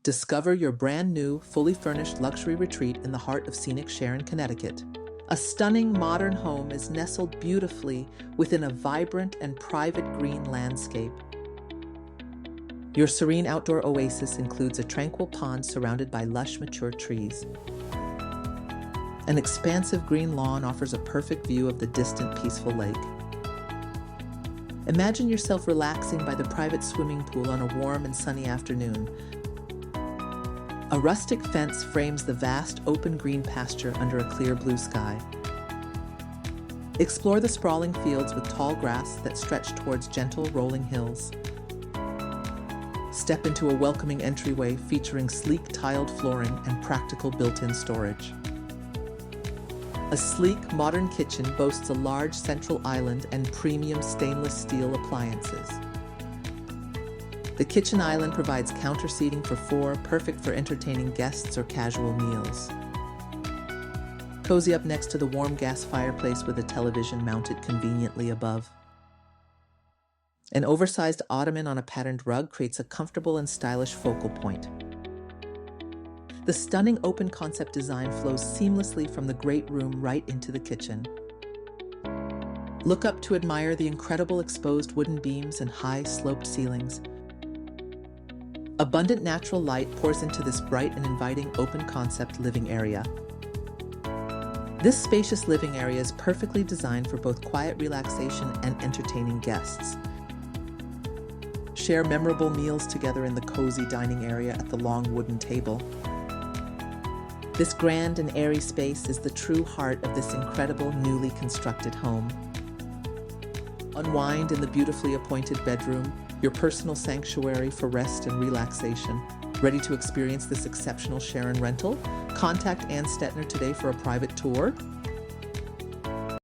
Discover your brand new, fully furnished luxury retreat in the heart of scenic Sharon, Connecticut. A stunning modern home is nestled beautifully within a vibrant and private green landscape. Your serene outdoor oasis includes a tranquil pond surrounded by lush, mature trees. An expansive green lawn offers a perfect view of the distant, peaceful lake. Imagine yourself relaxing by the private swimming pool on a warm and sunny afternoon. A rustic fence frames the vast, open green pasture under a clear blue sky. Explore the sprawling fields with tall grass that stretch towards gentle, rolling hills. Step into a welcoming entryway featuring sleek tiled flooring and practical built-in storage. A sleek, modern kitchen boasts a large central island and premium stainless steel appliances. The kitchen island provides counter seating for four, perfect for entertaining guests or casual meals. Cozy up next to the warm gas fireplace with a television mounted conveniently above. An oversized ottoman on a patterned rug creates a comfortable and stylish focal point. The stunning open concept design flows seamlessly from the great room right into the kitchen. Look up to admire the incredible exposed wooden beams and high sloped ceilings. Abundant natural light pours into this bright and inviting open concept living area. This spacious living area is perfectly designed for both quiet relaxation and entertaining guests. Share memorable meals together in the cozy dining area at the long wooden table. This grand and airy space is the true heart of this incredible newly constructed home. Unwind in the beautifully appointed bedroom, your personal sanctuary for rest and relaxation. Ready to experience this exceptional Sharon rental? Contact Ann Stetner today for a private tour.